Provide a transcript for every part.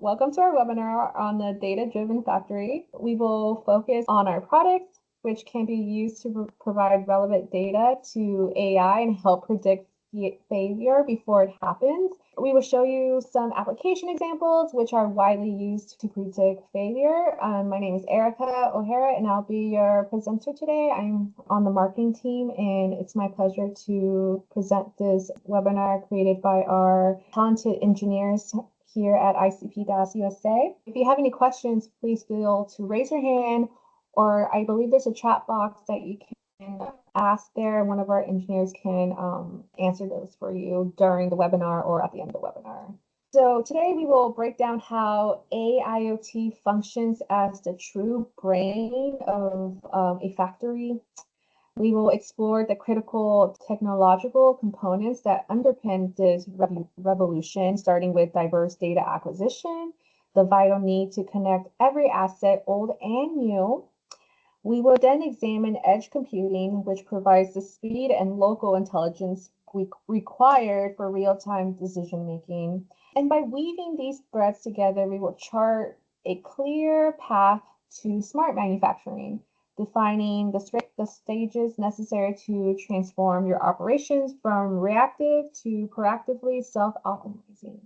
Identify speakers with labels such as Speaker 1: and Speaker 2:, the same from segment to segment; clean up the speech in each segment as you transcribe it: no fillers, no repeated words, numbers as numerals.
Speaker 1: Welcome to our webinar on the data-driven factory. We will focus on our products, which can be used to provide relevant data to AI and help predict failure before it happens. We will show you some application examples which are widely used to predict failure. My name is Erica O'Hara and I'll be your presenter today. I'm on the marketing team and it's my pleasure to present this webinar created by our talented engineers here at ICP USA. If you have any questions, please feel to raise your hand, or I believe there's a chat box that you can ask there. One of our engineers can answer those for you during the webinar or at the end of the webinar. So today we will break down how AIoT functions as the true brain of a factory. We will explore the critical technological components that underpin this revolution, starting with diverse data acquisition, the vital need to connect every asset, old and new. We will then examine edge computing, which provides the speed and local intelligence required for real-time decision-making. And by weaving these threads together, we will chart a clear path to smart manufacturing, defining the stages necessary to transform your operations from reactive to proactively self-optimizing.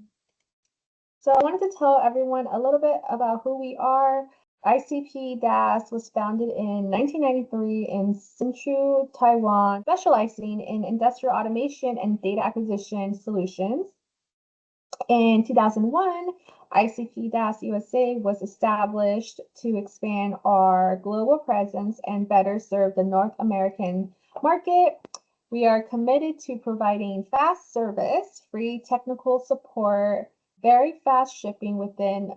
Speaker 1: So I wanted to tell everyone a little bit about who we are. ICP DAS was founded in 1993 in Hsinchu, Taiwan, specializing in industrial automation and data acquisition solutions. In 2001, ICP DAS USA was established to expand our global presence and better serve the North American market. We are committed to providing fast service, free technical support, very fast shipping within,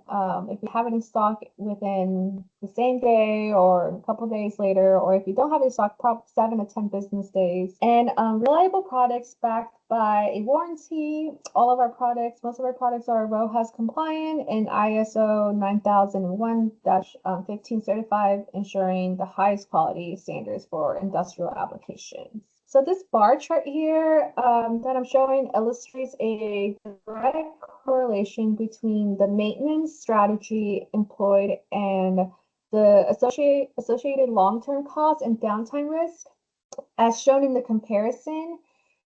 Speaker 1: if you have it in stock within the same day or a couple days later, or if you don't have it in stock, probably 7 to 10 business days, and reliable products backed by a warranty. All of our products, most of our products are RoHS compliant and ISO 9001-15 certified, ensuring the highest quality standards for industrial applications. So this bar chart here that I'm showing illustrates a direct correlation between the maintenance strategy employed and the associated long-term costs and downtime risk. As shown in the comparison,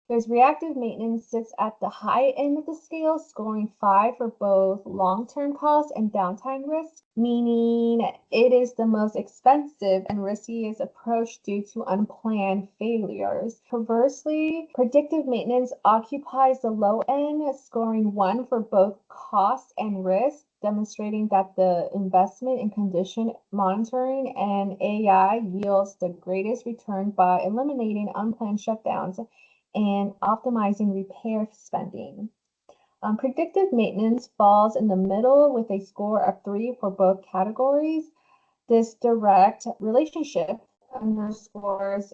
Speaker 1: there's reactive maintenance sits at the high end of the scale, scoring 5 for both long-term costs and downtime risk, meaning it is the most expensive and riskiest approach due to unplanned failures. Conversely, predictive maintenance occupies the low end, scoring 1 for both cost and risk, demonstrating that the investment in condition monitoring and AI yields the greatest return by eliminating unplanned shutdowns and optimizing repair spending. Predictive maintenance falls in the middle with a score of 3 for both categories. This direct relationship underscores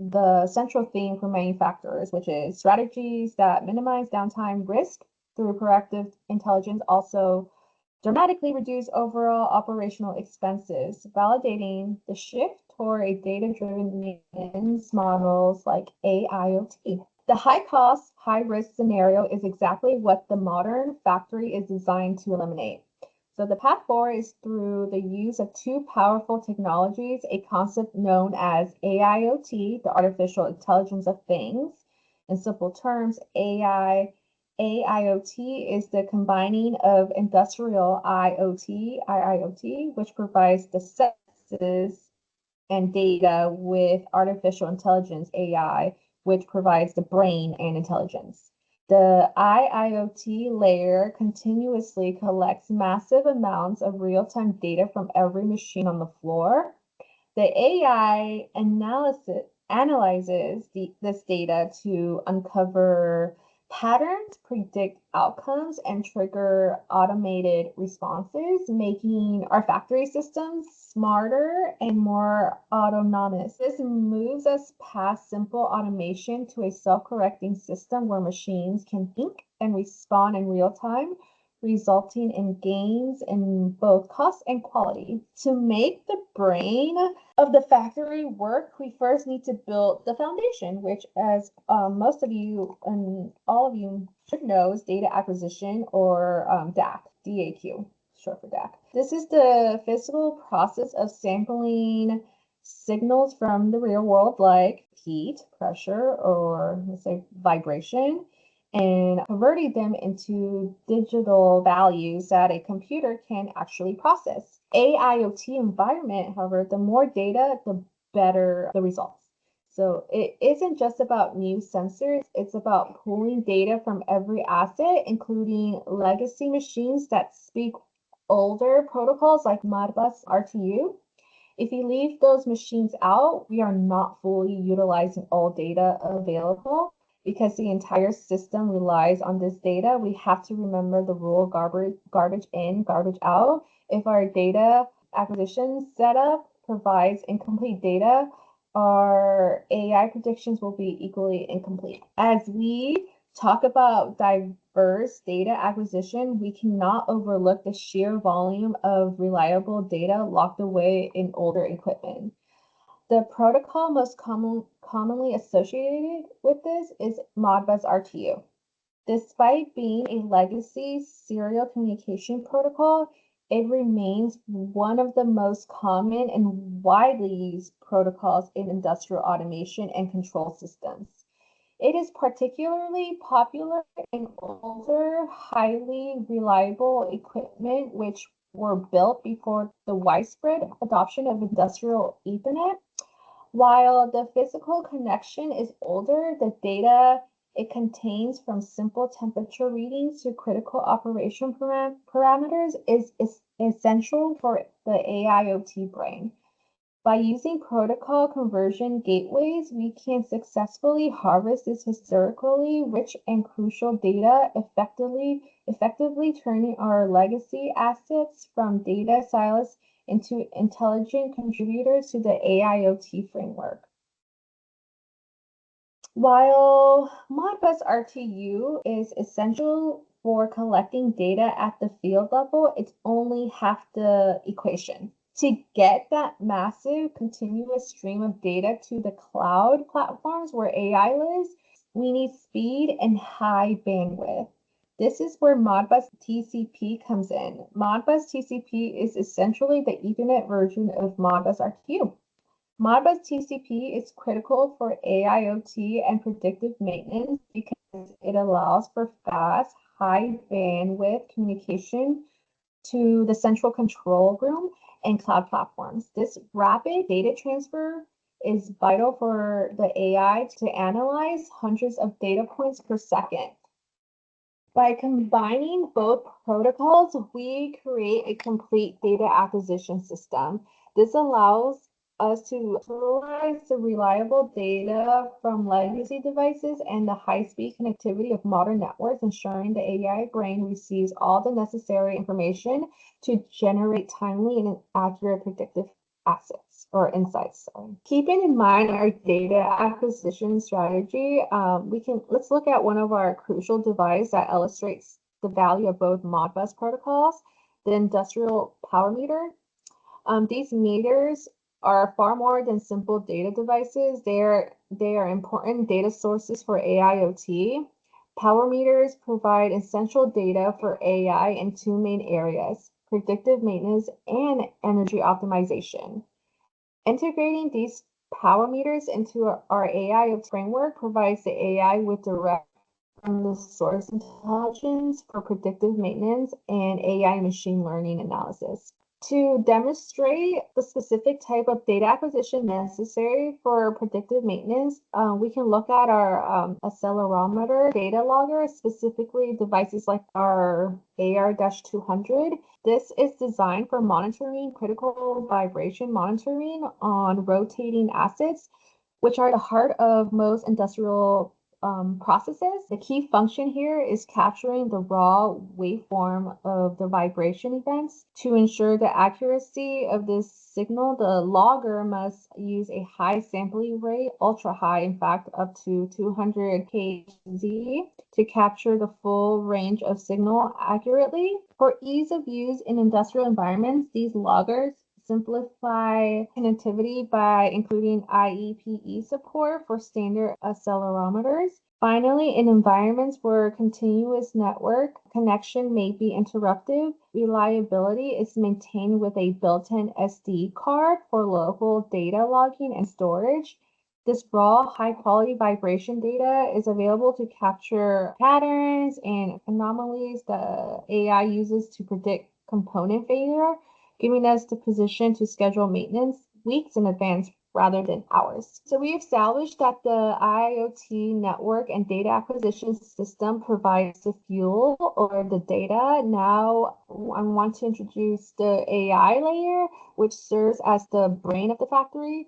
Speaker 1: the central theme for manufacturers, which is strategies that minimize downtime risk through proactive intelligence also dramatically reduce overall operational expenses, validating the shift toward a data-driven maintenance models like AIoT. The high-cost, high-risk scenario is exactly what the modern factory is designed to eliminate. So the path forward is through the use of 2 powerful technologies, a concept known as AIoT, the artificial intelligence of things. In simple terms, AIoT is the combining of industrial IIoT, which provides the senses and data, with artificial intelligence, AI, which provides the brain and intelligence. The IIoT layer continuously collects massive amounts of real-time data from every machine on the floor. The AI analyzes this data to uncover patterns, predict outcomes, and trigger automated responses, making our factory systems smarter and more autonomous. This moves us past simple automation to a self-correcting system where machines can think and respond in real time, resulting in gains in both cost and quality. To make the brain of the factory work, we first need to build the foundation, which, as most of you and all of you should know, is data acquisition, or DAC. DAQ, short for DAC. This is the physical process of sampling signals from the real world like heat, pressure, or let's say vibration, and converting them into digital values that a computer can actually process. AIoT environment, however, the more data, the better the results. So it isn't just about new sensors, it's about pulling data from every asset, including legacy machines that speak older protocols like Modbus RTU. If you leave those machines out, we are not fully utilizing all data available because the entire system relies on this data. We have to remember the rule garbage in, garbage out. If our data acquisition setup provides incomplete data, our AI predictions will be equally incomplete. As we talk about diverse data acquisition, we cannot overlook the sheer volume of reliable data locked away in older equipment. The protocol most commonly associated with this is Modbus RTU. Despite being a legacy serial communication protocol, it remains one of the most common and widely used protocols in industrial automation and control systems. It is particularly popular in older, highly reliable equipment which were built before the widespread adoption of industrial Ethernet. While the physical connection is older, the data it contains from simple temperature readings to critical operation parameters is essential for the AIoT brain. By using protocol conversion gateways, we can successfully harvest this historically rich and crucial data, effectively turning our legacy assets from data silos into intelligent contributors to the AIoT framework. While Modbus RTU is essential for collecting data at the field level, it's only half the equation. To get that massive continuous stream of data to the cloud platforms where AI lives, we need speed and high bandwidth. This is where Modbus TCP comes in. Modbus TCP is essentially the Ethernet version of Modbus RTU. Modbus TCP is critical for AIoT and predictive maintenance because it allows for fast, high bandwidth communication to the central control room and cloud platforms. This rapid data transfer is vital for the AI to analyze hundreds of data points per second. By combining both protocols, we create a complete data acquisition system. This allows us to utilize the reliable data from legacy devices and the high-speed connectivity of modern networks, ensuring the AI brain receives all the necessary information to generate timely and accurate predictive assets or insights. Keeping in mind our data acquisition strategy, let's look at one of our crucial devices that illustrates the value of both Modbus protocols, the industrial power meter. These meters are far more than simple data devices. They are important data sources for AIoT. Power meters provide essential data for AI in two main areas: predictive maintenance and energy optimization. Integrating these power meters into our AIoT framework provides the AI with direct from the source intelligence for predictive maintenance and AI machine learning analysis. To demonstrate the specific type of data acquisition necessary for predictive maintenance, we can look at our Accelerometer data logger, specifically devices like our AR-200. This is designed for monitoring critical vibration monitoring on rotating assets, which are the heart of most industrial processes. The key function here is capturing the raw waveform of the vibration events. To ensure the accuracy of this signal, the logger must use a high sampling rate, ultra high, in fact, up to 200 Hz, to capture the full range of signal accurately. For ease of use in industrial environments, these loggers simplify connectivity by including IEEE support for standard accelerometers. Finally, in environments where continuous network connection may be interrupted, reliability is maintained with a built-in SD card for local data logging and storage. This raw, high-quality vibration data is available to capture patterns and anomalies the AI uses to predict component failure, giving us the position to schedule maintenance weeks in advance rather than hours. So we established that the IIoT network and data acquisition system provides the fuel or the data. Now I want to introduce the AI layer, which serves as the brain of the factory.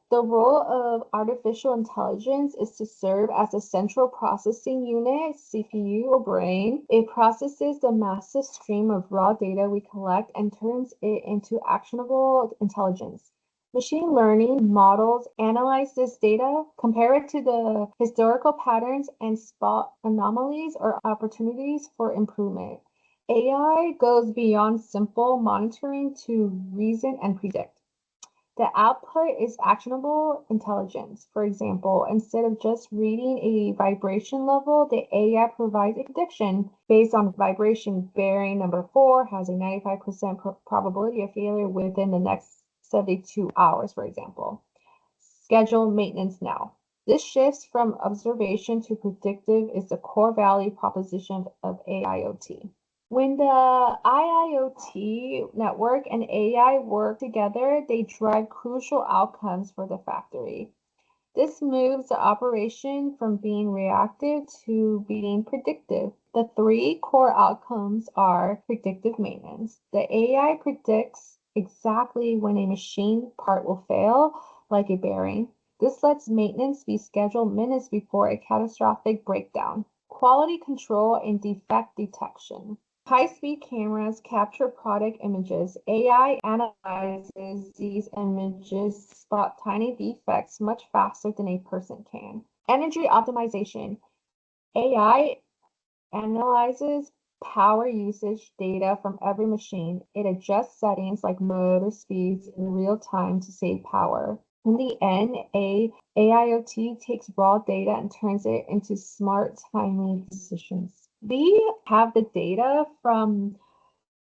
Speaker 1: The role of artificial intelligence is to serve as a central processing unit, CPU or brain. It processes the massive stream of raw data we collect and turns it into actionable intelligence. Machine learning models analyze this data, compare it to the historical patterns, and spot anomalies or opportunities for improvement. AI goes beyond simple monitoring to reason and predict. The output is actionable intelligence. For example, instead of just reading a vibration level, the AI provides a prediction based on vibration. Bearing number 4 has a 95% probability of failure within the next 72 hours, for example. Schedule maintenance now. This shifts from observation to predictive is the core value proposition of AIoT. When the IIoT network and AI work together, they drive crucial outcomes for the factory. This moves the operation from being reactive to being predictive. The 3 core outcomes are predictive maintenance. The AI predicts exactly when a machine part will fail, like a bearing. This lets maintenance be scheduled minutes before a catastrophic breakdown. Quality control and defect detection. High-speed cameras capture product images. AI analyzes these images, spot tiny defects much faster than a person can. Energy optimization. AI analyzes power usage data from every machine. It adjusts settings like motor speeds in real time to save power. In the end, AIoT takes raw data and turns it into smart, timely decisions. We have the data from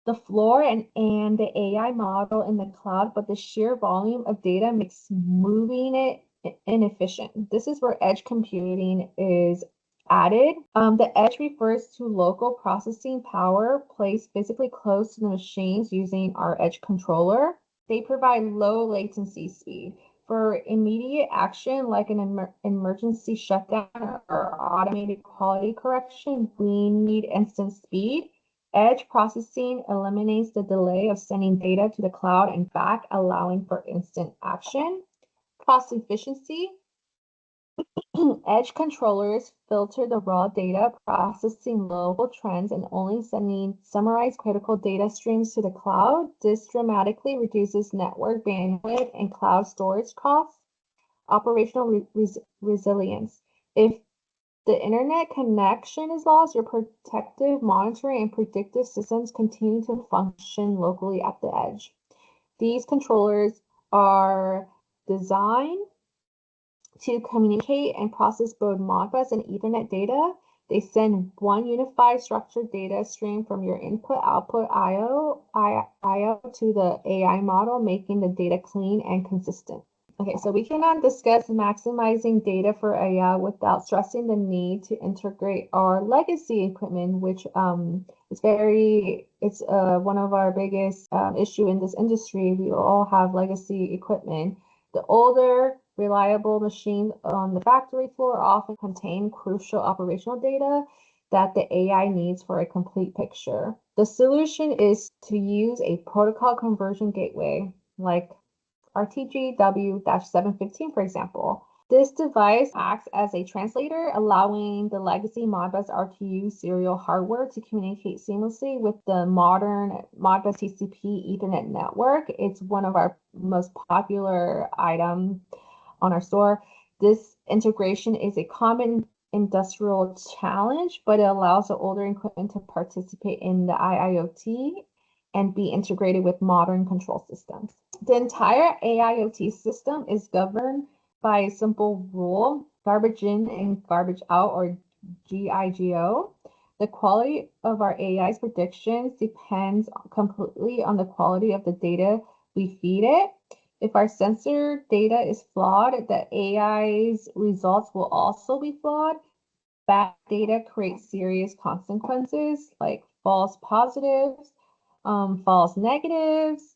Speaker 1: the floor and the AI model in the cloud, but the sheer volume of data makes moving it inefficient. This is where edge computing is added. The edge refers to local processing power placed physically close to the machines using our edge controller. They provide low latency speed. For immediate action, like an emergency shutdown or automated quality correction, we need instant speed. Edge processing eliminates the delay of sending data to the cloud and back, allowing for instant action. Cost efficiency. Edge controllers filter the raw data, processing local trends and only sending summarized critical data streams to the cloud. This dramatically reduces network bandwidth and cloud storage costs. Operational resilience. If the internet connection is lost, your protective monitoring and predictive systems continue to function locally at the edge. These controllers are designed to communicate and process both Modbus and Ethernet data. They send one unified structured data stream from your input-output IO to the AI model, making the data clean and consistent. Okay, so we cannot discuss maximizing data for AI without stressing the need to integrate our legacy equipment, which it's one of our biggest issue in this industry. We all have legacy equipment. The older, reliable machines on the factory floor often contain crucial operational data that the AI needs for a complete picture. The solution is to use a protocol conversion gateway like RTGW-715, for example. This device acts as a translator, allowing the legacy Modbus RTU serial hardware to communicate seamlessly with the modern Modbus TCP Ethernet network. It's one of our most popular items on our store. This integration is a common industrial challenge, but it allows the older equipment to participate in the IIoT and be integrated with modern control systems. The entire AIoT system is governed by a simple rule. garbage in and garbage out, or GIGO. The quality of our AI's predictions depends completely on the quality of the data we feed it. If our sensor data is flawed, the AI's results will also be flawed. Bad data creates serious consequences like false positives, false negatives.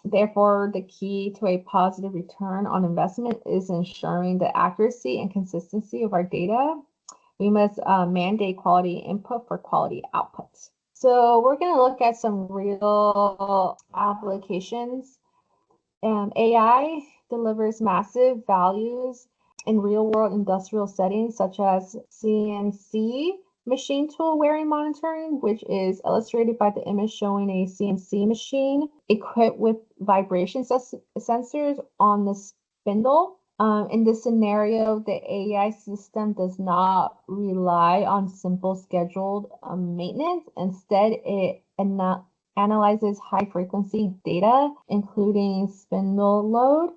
Speaker 1: Therefore, the key to a positive return on investment is ensuring the accuracy and consistency of our data. We must mandate quality input for quality outputs. So we're going to look at some real applications. AI delivers massive values in real-world industrial settings, such as CNC machine tool wearing monitoring, which is illustrated by the image showing a CNC machine equipped with vibration sensors on the spindle. In this scenario, the AI system does not rely on simple scheduled maintenance. Instead, it analyzes high-frequency data, including spindle load,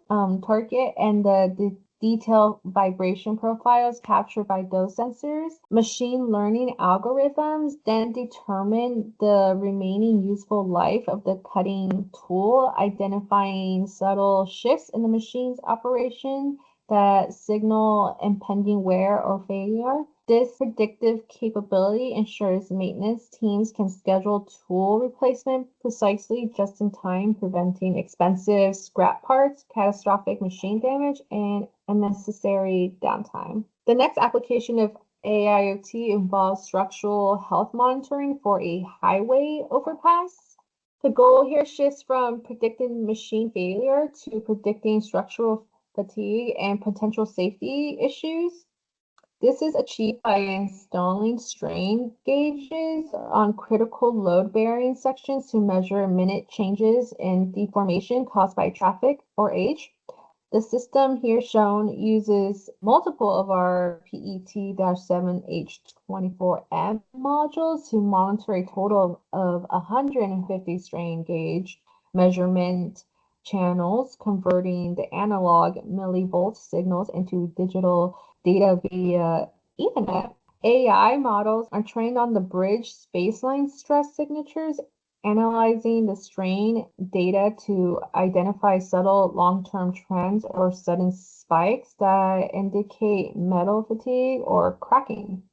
Speaker 1: target, and the detailed vibration profiles captured by those sensors. Machine learning algorithms then determine the remaining useful life of the cutting tool, identifying subtle shifts in the machine's operation that signal impending wear or failure. This predictive capability ensures maintenance teams can schedule tool replacement precisely just in time, preventing expensive scrap parts, catastrophic machine damage, and unnecessary downtime. The next application of AIoT involves structural health monitoring for a highway overpass. The goal here shifts from predicting machine failure to predicting structural fatigue and potential safety issues. This is achieved by installing strain gauges on critical load-bearing sections to measure minute changes in deformation caused by traffic or age. The system here shown uses multiple of our PET-7H24M modules to monitor a total of 150 strain gauge measurement channels, converting the analog millivolt signals into digital data via Ethernet. AI models are trained on the bridge baseline stress signatures, analyzing the strain data to identify subtle long-term trends or sudden spikes that indicate metal fatigue or cracking.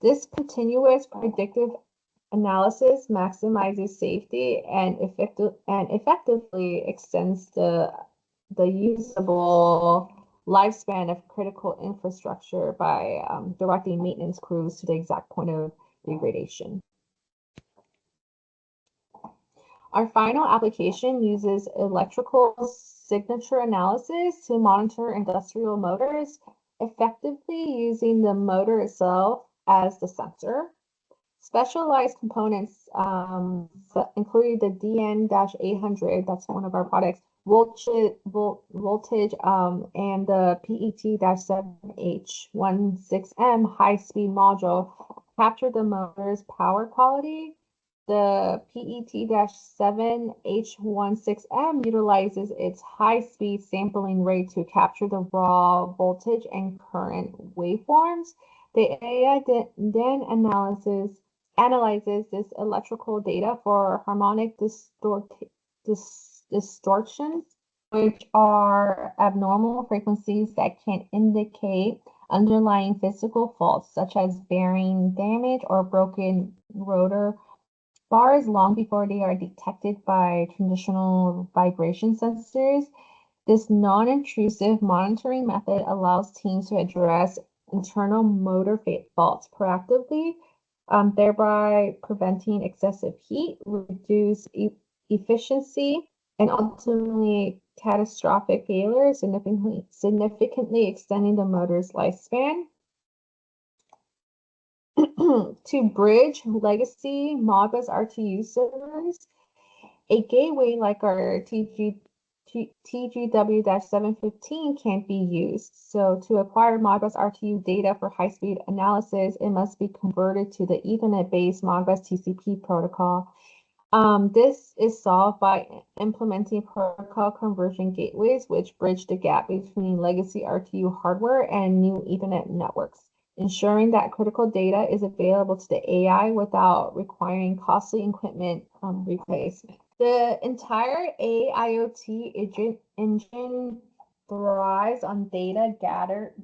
Speaker 1: This continuous predictive analysis maximizes safety and effectively extends the usable lifespan of critical infrastructure by directing maintenance crews to the exact point of degradation. Our final application uses electrical signature analysis to monitor industrial motors, effectively using the motor itself as the sensor. Specialized components include the DN-800, that's one of our products, voltage, and the PET-7H16M high-speed module capture the motor's power quality. The PET-7H16M utilizes its high-speed sampling rate to capture the raw voltage and current waveforms. The AI then analyzes this electrical data for harmonic distortions, which are abnormal frequencies that can indicate underlying physical faults, such as bearing damage or broken rotor bars, long before they are detected by traditional vibration sensors. This non-intrusive monitoring method allows teams to address internal motor faults proactively, thereby preventing excessive heat, reduce efficiency, and ultimately catastrophic failure, significantly extending the motor's lifespan. To bridge legacy Modbus RTU servers, a gateway like our TGW-715 can't be used. So to acquire Modbus RTU data for high-speed analysis, it must be converted to the Ethernet-based Modbus TCP protocol. This is solved by implementing protocol conversion gateways, which bridge the gap between legacy RTU hardware and new Ethernet networks, ensuring that critical data is available to the AI without requiring costly equipment replacement. The entire AIoT engine thrives on data gathered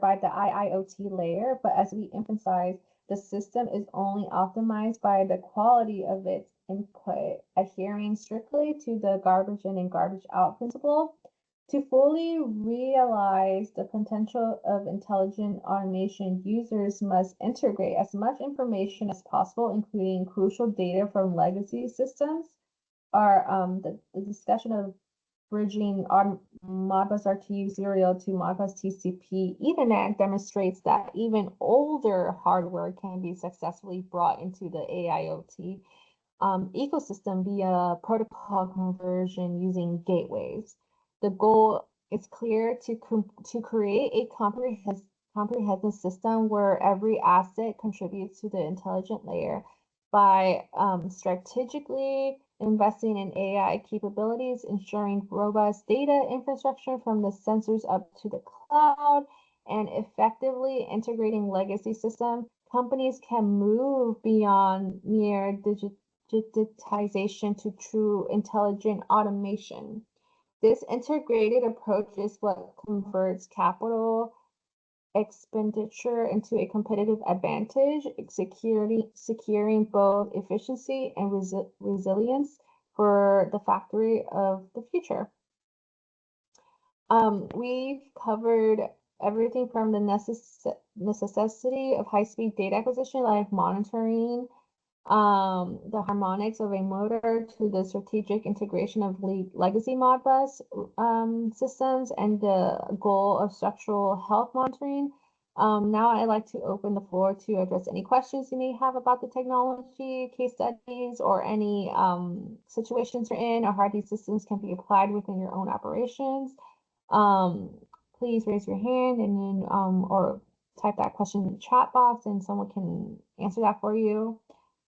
Speaker 1: by the IIoT layer, but as we emphasize, the system is only optimized by the quality of its input, adhering strictly to the garbage in and garbage out principle. To fully realize the potential of intelligent automation, users must integrate as much information as possible, including crucial data from legacy systems. The discussion of bridging our Modbus RTU serial to Modbus TCP Ethernet demonstrates that even older hardware can be successfully brought into the AIoT ecosystem via protocol conversion using gateways. The goal is clear to create a comprehensive system where every asset contributes to the intelligent layer by strategically investing in AI capabilities, ensuring robust data infrastructure from the sensors up to the cloud, and effectively integrating legacy systems. Companies can move beyond mere digitization to true intelligent automation. This integrated approach is what converts capital expenditure into a competitive advantage, securing both efficiency and resilience for the factory of the future. We've covered everything from the necessity of high-speed data acquisition, like monitoring the harmonics of a motor, to the strategic integration of legacy Modbus systems and the goal of structural health monitoring. Now I'd like to open the floor to address any questions you may have about the technology, case studies, or any situations you're in, or how these systems can be applied within your own operations. Please raise your hand and then or type that question in the chat box and someone can answer that for you.